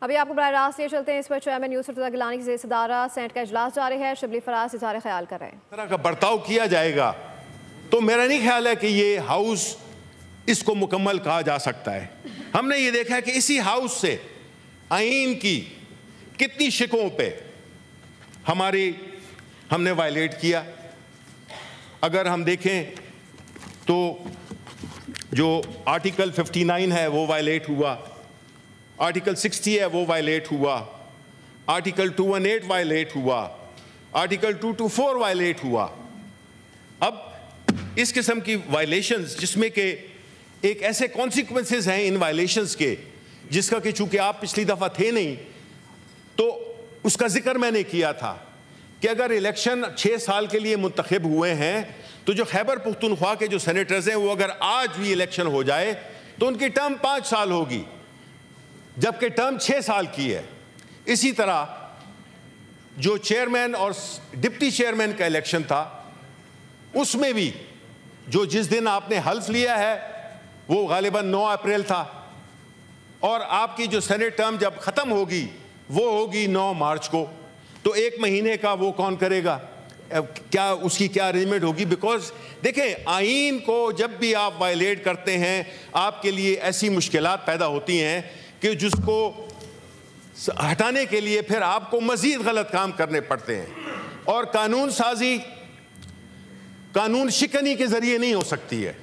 अभी आपको बराह रास्त ये चलते हैं, इस पर चेयरमैन यूसुफ रज़ा गिलानी की सदारत सेनेट का इजलास जारी है। शिबली फराज इज़हार ख्याल कर रहे हैं। तरह का बर्ताव किया जाएगा तो मेरा नहीं ख्याल है कि ये हाउस इसको मुकम्मल कहा जा सकता है। हमने ये देखा है कि इसी हाउस से आईन की कितनी शिकों पे हमने वायलेट किया। अगर हम देखें तो जो आर्टिकल 59 है वो वायलेट हुआ, आर्टिकल 60 है वो वायलेट हुआ, आर्टिकल 218 वायलेट हुआ, आर्टिकल 224 वायलेट हुआ। अब इस किस्म की वायलेशंस जिसमें कि एक ऐसे कॉन्सिक्वेंसेस हैं इन वायलेशंस के जिसका कि चूंकि आप पिछली दफ़ा थे नहीं तो उसका जिक्र मैंने किया था कि अगर इलेक्शन 6 साल के लिए मुंतखब हुए हैं तो जो खैबर पुख्तनख्वा के जो सेनेटर्स हैं वो अगर आज भी इलेक्शन हो जाए तो उनकी टर्म 5 साल होगी, जबकि टर्म 6 साल की है। इसी तरह जो चेयरमैन और डिप्टी चेयरमैन का इलेक्शन था उसमें भी जो जिस दिन आपने हल्फ लिया है वो गालिबन 9 अप्रैल था और आपकी जो सेनेट टर्म जब ख़त्म होगी वो होगी 9 मार्च को। तो 1 महीने का वो कौन करेगा, क्या उसकी क्या अरेंजमेंट होगी? बिकॉज देखें, आईन को जब भी आप वायलेट करते हैं आपके लिए ऐसी मुश्किलात पैदा होती हैं कि जिसको हटाने के लिए फिर आपको मज़ीद गलत काम करने पड़ते हैं। और कानून साजी कानून शिकनी के ज़रिए नहीं हो सकती है।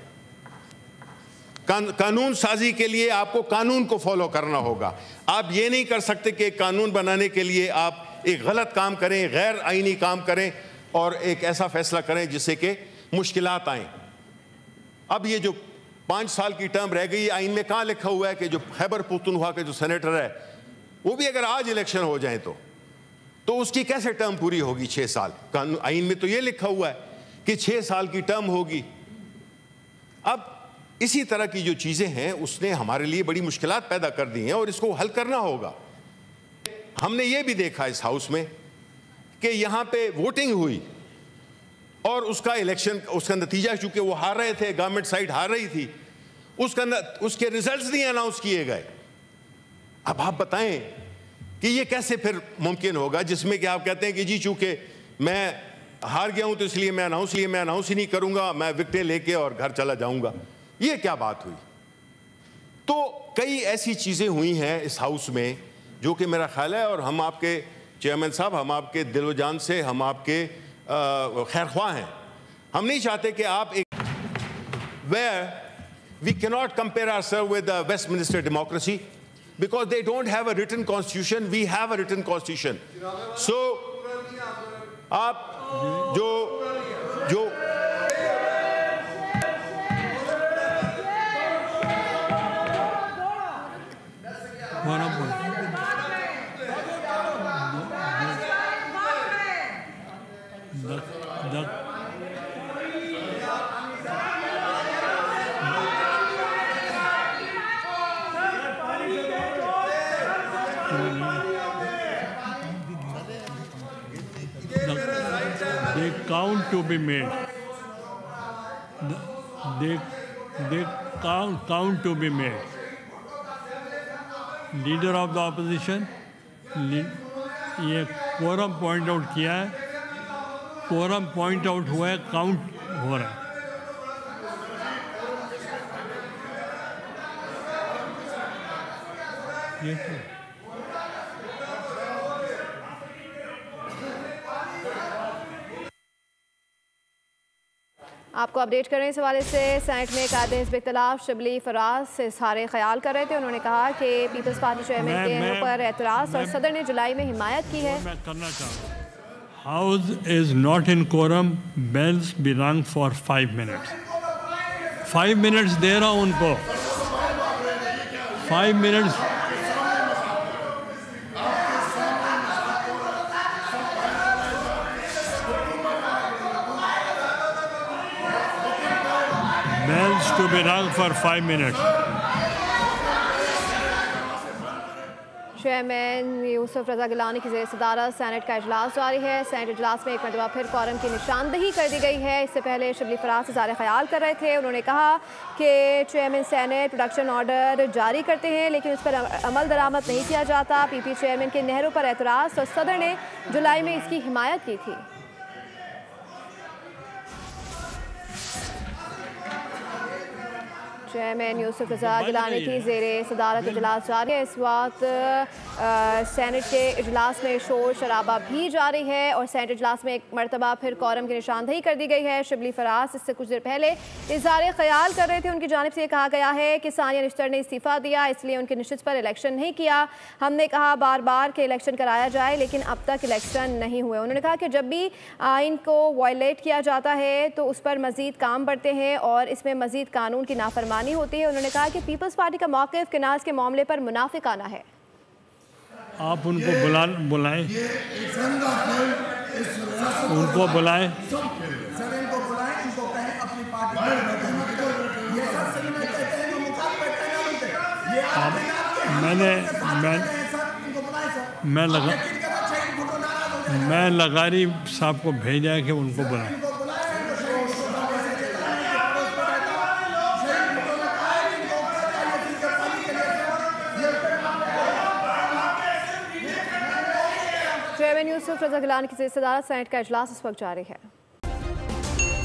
कानून साजी के लिए आपको कानून को फॉलो करना होगा। आप ये नहीं कर सकते कि कानून बनाने के लिए आप एक गलत काम करें, गैर आईनी काम करें और एक ऐसा फैसला करें जिससे कि मुश्किलात आएँ। अब ये जो 5 साल की टर्म रह गई, आइन में कहाँ लिखा हुआ है कि जो खैबर पुख्तनख्वा के जो सेनेटर है वो भी अगर आज इलेक्शन हो जाए तो उसकी कैसे टर्म पूरी होगी 6 साल? आइन में तो ये लिखा हुआ है कि 6 साल की टर्म होगी। अब इसी तरह की जो चीज़ें हैं उसने हमारे लिए बड़ी मुश्किलात पैदा कर दी हैं और इसको हल करना होगा। हमने ये भी देखा इस हाउस में कि यहाँ पे वोटिंग हुई और उसका उसका नतीजा, चूंकि वो हार रहे थे, गवर्नमेंट साइड हार रही थी, उसके रिजल्ट्स नहीं अनाउंस किए गए। अब आप बताएं कि ये कैसे फिर मुमकिन होगा जिसमें कि आप कहते हैं कि जी चूंकि मैं हार गया हूं तो इसलिए मैं अनाउंस ही नहीं करूंगा, मैं विकेटें लेके और घर चला जाऊंगा। ये क्या बात हुई? तो कई ऐसी चीज़ें हुई हैं इस हाउस में जो कि मेरा ख्याल है, और हम आपके चेयरमैन साहब, हम आपके दिलो जान से हम आपके खैरख्वाह हैं। हम नहीं चाहते कि आप एक where we cannot compare ourselves with the Westminster democracy because they don't have a written constitution, we have a written constitution. So आप जो they count to be made. They count to be made. Leader of the opposition ये quorum point out किया है, quorum point out हुआ है, count हो रहा है। ये आपको अपडेट करें इस हवाले से, सेनेट में कायदे हिज़्ब इख्तिलाफ शिबली फराज से इज़हार ख्याल कर रहे थे। उन्होंने कहा कि पीपल्स पार्टी चेयरमैन के ऊपर एतराज़ और सदर ने जुलाई में हिमायत की है। मैं करना चाहूँ, house is not in quorum, bells be rung for 5 minutes. 5 minutes दे रहा हूँ उनको, 5 minutes. Bells to be rung for 5 minutes. Chairman Yusuf Raza Gilani की सदारत सेनेट का इजलास जारी है। सेनेट इजलास में एक मरतबा फिर क्वारम की निशानदही कर दी गई है। इससे पहले शबली फराज इज़हार ख्याल कर रहे थे। उन्होंने कहा कि चेयरमैन सेनेट प्रोडक्शन ऑर्डर जारी करते हैं लेकिन उस पर अमल दरामद नहीं किया जाता। पीपी चेयरमैन के नहरों पर एतराज़ और सदर ने जुलाई में इसकी हिमायत की थी। चेयरमैन यूसुफ रजा गिलानी की ज़ेरे सदारत इजलास जारी है। इस वक्त सेनेट के इजलास में शोर शराबा भी जारी है और सेनेट इजलास में एक मरतबा फिर क्वारम की निशानदही कर दी गई है। शबली फराज इससे कुछ देर पहले इज़हार ख्याल कर रहे थे। उनकी जानिब से ये कहा गया है कि सानिया निश्तर ने इस्तीफ़ा दिया इसलिए उनकी नशिस्त पर इलेक्शन नहीं किया। हमने कहा बार बार कि इलेक्शन कराया जाए लेकिन अब तक इलेक्शन नहीं हुए। उन्होंने कहा कि जब भी आइन को वायलेट किया जाता है तो उस पर मज़ीद काम बढ़ते हैं और इसमें मज़ीद कानून की नाफरमानी होती है। उन्होंने कहा कि पीपल्स पार्टी का मौक़िफ़ किनाज़ के मामले पर मुनाफिकाना है। आप उनको बुलाएं, उनको बुलाएं। मैं लगारी साहब को भेजा है कि उनको बुलाएं। चेयरमैन यूसुफ रजा गिलानी की सदारत सेनेट का इजलास इस वक्त जारी है।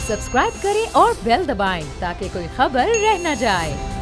सब्सक्राइब करें और बेल दबाएं ताकि कोई खबर रह न जाए।